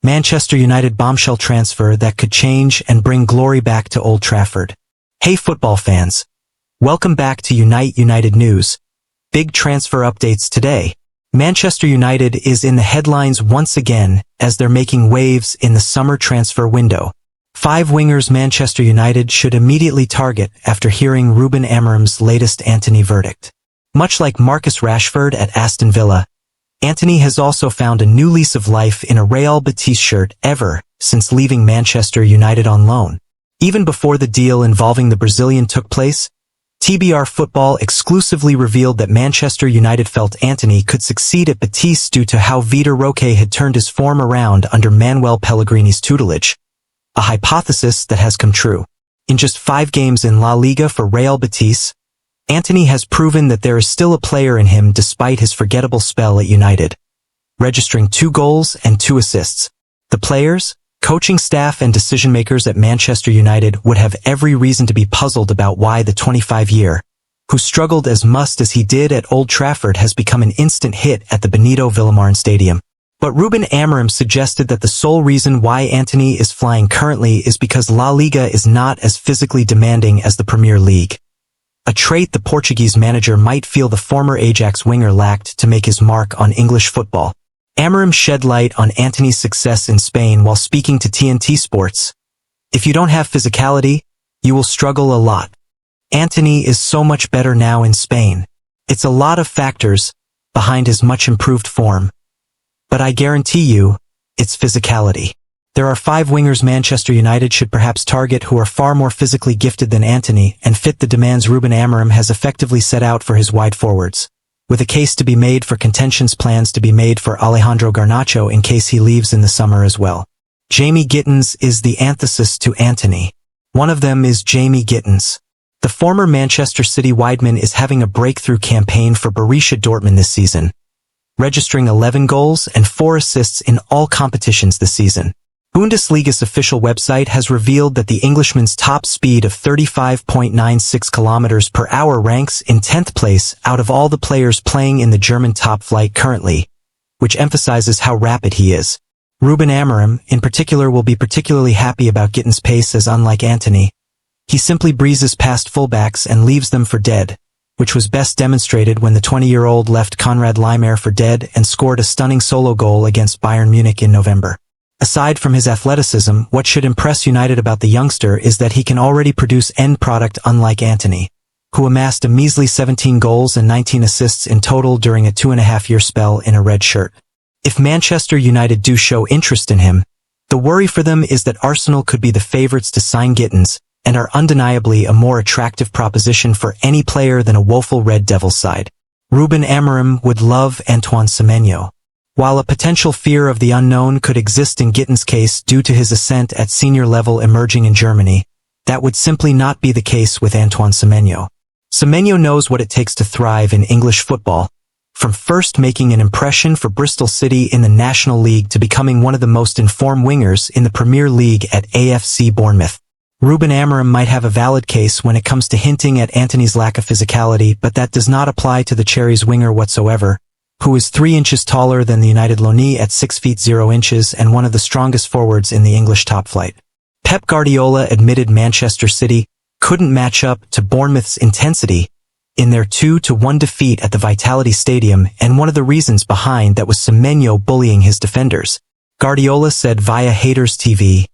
Manchester United bombshell transfer that could change and bring glory back to Old Trafford. Hey football fans. Welcome back to United News. Big transfer updates today. Manchester United is in the headlines once again as they're making waves in the summer transfer window. 5 wingers Manchester United should immediately target after hearing Ruben Amorim's latest Antony verdict. Much like Marcus Rashford at Aston Villa, Antony has also found a new lease of life in a Real Betis shirt ever since leaving Manchester United on loan. Even before the deal involving the Brazilian took place, TBR Football exclusively revealed that Manchester United felt Antony could succeed at Betis due to how Vitor Roque had turned his form around under Manuel Pellegrini's tutelage. A hypothesis that has come true. In just 5 games in La Liga for Real Betis, Antony has proven that there is still a player in him despite his forgettable spell at United, registering 2 goals and 2 assists. The players, coaching staff and decision-makers at Manchester United would have every reason to be puzzled about why the 25-year, who struggled as much as he did at Old Trafford, has become an instant hit at the Benito Villamarín Stadium. But Ruben Amorim suggested that the sole reason why Antony is flying currently is because La Liga is not as physically demanding as the Premier League. A trait the Portuguese manager might feel the former Ajax winger lacked to make his mark on English football. Amorim shed light on Antony's success in Spain while speaking to TNT Sports. If you don't have physicality, you will struggle a lot. Antony is so much better now in Spain. It's a lot of factors behind his much improved form. But I guarantee you, it's physicality. There are 5 wingers Manchester United should perhaps target who are far more physically gifted than Antony and fit the demands Ruben Amorim has effectively set out for his wide forwards. With a case to be made for contentions, plans to be made for Alejandro Garnacho in case he leaves in the summer as well. Jamie Gittens is the antithesis to Antony. One of them is Jamie Gittens. The former Manchester City wideman is having a breakthrough campaign for Borussia Dortmund this season, registering 11 goals and 4 assists in all competitions this season. Bundesliga's official website has revealed that the Englishman's top speed of 35.96 kilometers per hour ranks in 10th place out of all the players playing in the German top flight currently, which emphasizes how rapid he is. Ruben Amorim, in particular, will be particularly happy about Gittens' pace, as unlike Antony, he simply breezes past fullbacks and leaves them for dead, which was best demonstrated when the 20-year-old left Konrad Laimer for dead and scored a stunning solo goal against Bayern Munich in November. Aside from his athleticism, what should impress United about the youngster is that he can already produce end product, unlike Antony, who amassed a measly 17 goals and 19 assists in total during a 2.5-year spell in a red shirt. If Manchester United do show interest in him, the worry for them is that Arsenal could be the favourites to sign Gittens, and are undeniably a more attractive proposition for any player than a woeful Red Devils side. Ruben Amorim would love Antoine Semenyo. While a potential fear of the unknown could exist in Gittens' case due to his ascent at senior level emerging in Germany, that would simply not be the case with Antoine Semenyo. Semenyo knows what it takes to thrive in English football, from first making an impression for Bristol City in the National League to becoming one of the most informed wingers in the Premier League at AFC Bournemouth. Ruben Amorim might have a valid case when it comes to hinting at Antony's lack of physicality, but that does not apply to the Cherries winger whatsoever, who is 3 inches taller than the United loanee at 6 feet 0 inches and one of the strongest forwards in the English top flight. Pep Guardiola admitted Manchester City couldn't match up to Bournemouth's intensity in their 2-1 defeat at the Vitality Stadium, and one of the reasons behind that was Semenyo bullying his defenders. Guardiola said via Haters TV,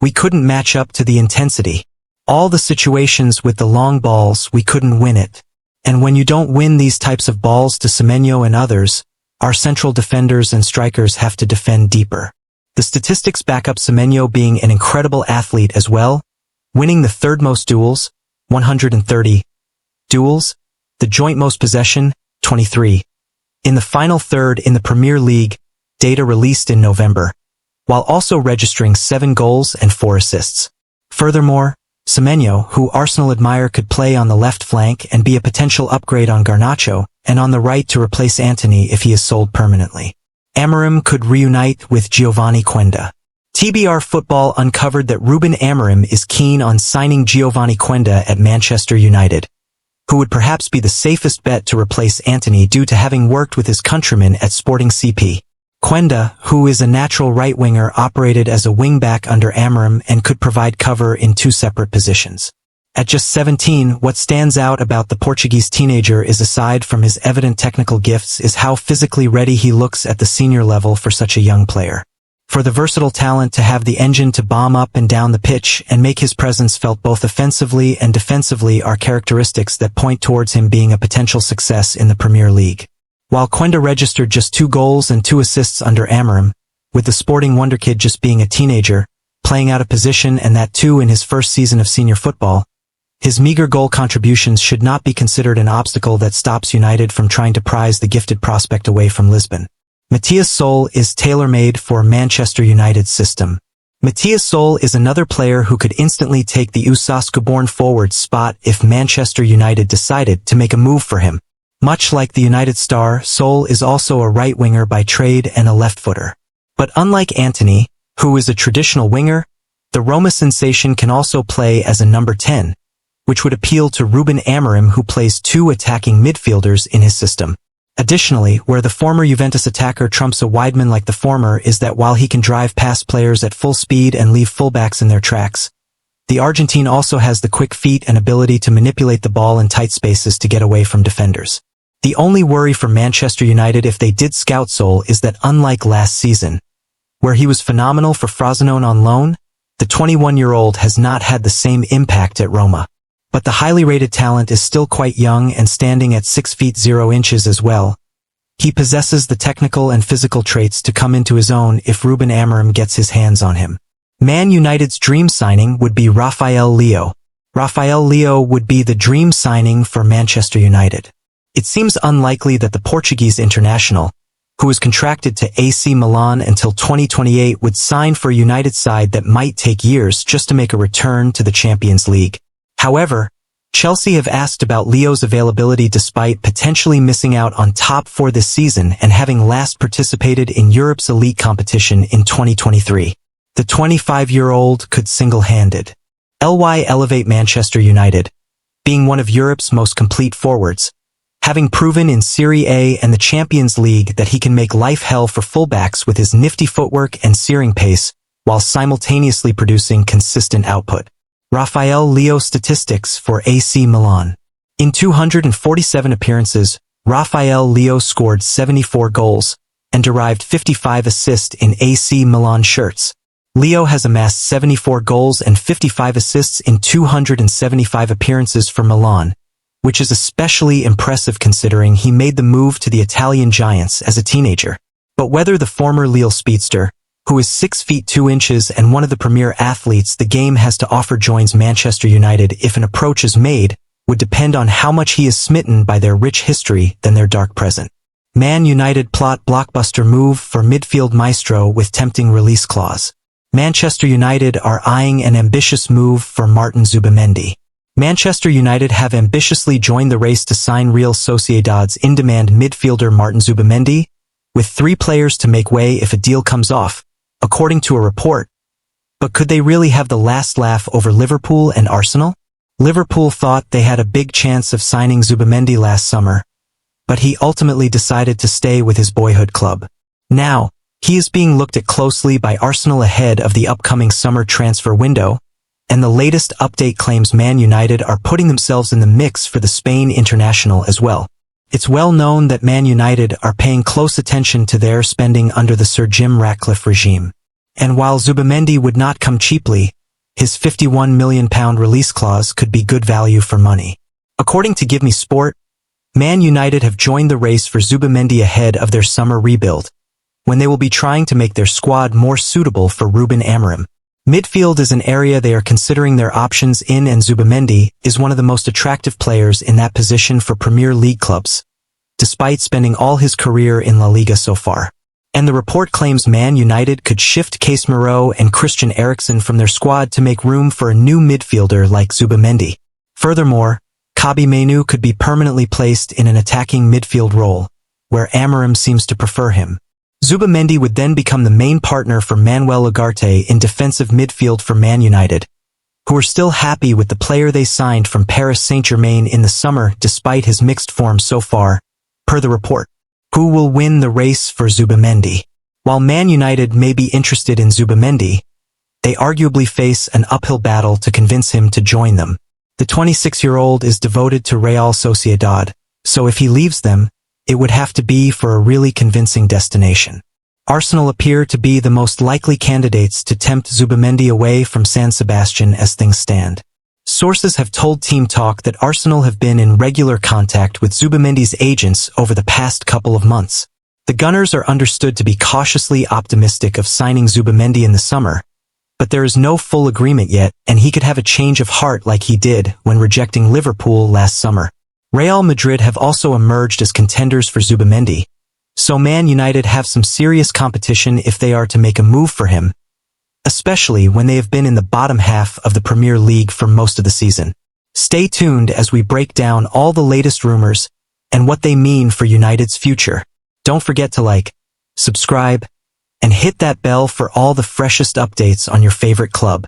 "We couldn't match up to the intensity. All the situations with the long balls, we couldn't win it. And when you don't win these types of balls to Semenyo and others, our central defenders and strikers have to defend deeper." The statistics back up Semenyo being an incredible athlete as well, winning the 3rd most duels, 130 duels, the joint most possession, 23, in the final third in the Premier League, data released in November, while also registering 7 goals and 4 assists. Furthermore, Semenyo, who Arsenal admire, could play on the left flank and be a potential upgrade on Garnacho, and on the right to replace Antony if he is sold permanently. Amorim could reunite with Giovanni Quenda. TBR Football uncovered that Ruben Amorim is keen on signing Giovanni Quenda at Manchester United, who would perhaps be the safest bet to replace Antony due to having worked with his countryman at Sporting CP. Quenda, who is a natural right-winger, operated as a wing-back under Amorim and could provide cover in two separate positions. At just 17, what stands out about the Portuguese teenager is, aside from his evident technical gifts, is how physically ready he looks at the senior level for such a young player. For the versatile talent to have the engine to bomb up and down the pitch and make his presence felt both offensively and defensively are characteristics that point towards him being a potential success in the Premier League. While Quenda registered just 2 goals and 2 assists under Amorim, with the sporting wonderkid just being a teenager, playing out of position, and that too in his first season of senior football, his meager goal contributions should not be considered an obstacle that stops United from trying to prize the gifted prospect away from Lisbon. Matthias Sol is tailor-made for Manchester United's system. Matthias Sol is another player who could instantly take the Osasco-born forward spot if Manchester United decided to make a move for him. Much like the United star, Sol is also a right-winger by trade and a left-footer. But unlike Antony, who is a traditional winger, the Roma sensation can also play as a number 10, which would appeal to Ruben Amorim, who plays 2 attacking midfielders in his system. Additionally, where the former Juventus attacker trumps a wideman like the former is that while he can drive past players at full speed and leave fullbacks in their tracks, the Argentine also has the quick feet and ability to manipulate the ball in tight spaces to get away from defenders. The only worry for Manchester United if they did scout Sol is that, unlike last season, where he was phenomenal for Frosinone on loan, the 21-year-old has not had the same impact at Roma. But the highly rated talent is still quite young and standing at 6 feet 0 inches as well. He possesses the technical and physical traits to come into his own if Ruben Amorim gets his hands on him. Man United's dream signing would be Rafael Leão. Rafael Leão would be the dream signing for Manchester United. It seems unlikely that the Portuguese international, who is contracted to AC Milan until 2028, would sign for a United side that might take years just to make a return to the Champions League. However, Chelsea have asked about Leo's availability despite potentially missing out on top 4 this season and having last participated in Europe's elite competition in 2023. The 25-year-old could single-handed elevate Manchester United, being one of Europe's most complete forwards, having proven in Serie A and the Champions League that he can make life hell for fullbacks with his nifty footwork and searing pace, while simultaneously producing consistent output. Rafael Leão statistics for AC Milan. In 247 appearances, Rafael Leão scored 74 goals and derived 55 assists in AC Milan shirts. Leão has amassed 74 goals and 55 assists in 275 appearances for Milan, which is especially impressive considering he made the move to the Italian giants as a teenager. But whether the former Lille speedster, who is 6 feet 2 inches and one of the premier athletes the game has to offer, joins Manchester United if an approach is made, would depend on how much he is smitten by their rich history than their dark present. Man United plot blockbuster move for midfield maestro with tempting release clause. Manchester United are eyeing an ambitious move for Martin Zubimendi. Manchester United have ambitiously joined the race to sign Real Sociedad's in-demand midfielder Martin Zubimendi, with 3 players to make way if a deal comes off, according to a report. But could they really have the last laugh over Liverpool and Arsenal? Liverpool thought they had a big chance of signing Zubimendi last summer, but he ultimately decided to stay with his boyhood club. Now, he is being looked at closely by Arsenal ahead of the upcoming summer transfer window, and the latest update claims Man United are putting themselves in the mix for the Spain international as well. It's well known that Man United are paying close attention to their spending under the Sir Jim Ratcliffe regime. And while Zubimendi would not come cheaply, his £51 million release clause could be good value for money. According to Give Me Sport, Man United have joined the race for Zubimendi ahead of their summer rebuild, when they will be trying to make their squad more suitable for Ruben Amorim. Midfield is an area they are considering their options in, and Zubimendi is one of the most attractive players in that position for Premier League clubs, despite spending all his career in La Liga so far. And the report claims Man United could shift Casemiro and Christian Eriksen from their squad to make room for a new midfielder like Zubimendi. Furthermore, Kobbie Mainoo could be permanently placed in an attacking midfield role, where Amorim seems to prefer him. Zubimendi would then become the main partner for Manuel Ugarte in defensive midfield for Man United, who are still happy with the player they signed from Paris Saint-Germain in the summer despite his mixed form so far, per the report. Who will win the race for Zubimendi? While Man United may be interested in Zubimendi, they arguably face an uphill battle to convince him to join them. The 26-year-old is devoted to Real Sociedad, so if he leaves them, it would have to be for a really convincing destination. Arsenal appear to be the most likely candidates to tempt Zubimendi away from San Sebastian as things stand. Sources have told Team Talk that Arsenal have been in regular contact with Zubimendi's agents over the past couple of months. The Gunners are understood to be cautiously optimistic of signing Zubimendi in the summer, but there is no full agreement yet, and he could have a change of heart like he did when rejecting Liverpool last summer. Real Madrid have also emerged as contenders for Zubimendi, so Man United have some serious competition if they are to make a move for him, especially when they have been in the bottom half of the Premier League for most of the season. Stay tuned as we break down all the latest rumors and what they mean for United's future. Don't forget to like, subscribe, and hit that bell for all the freshest updates on your favorite club.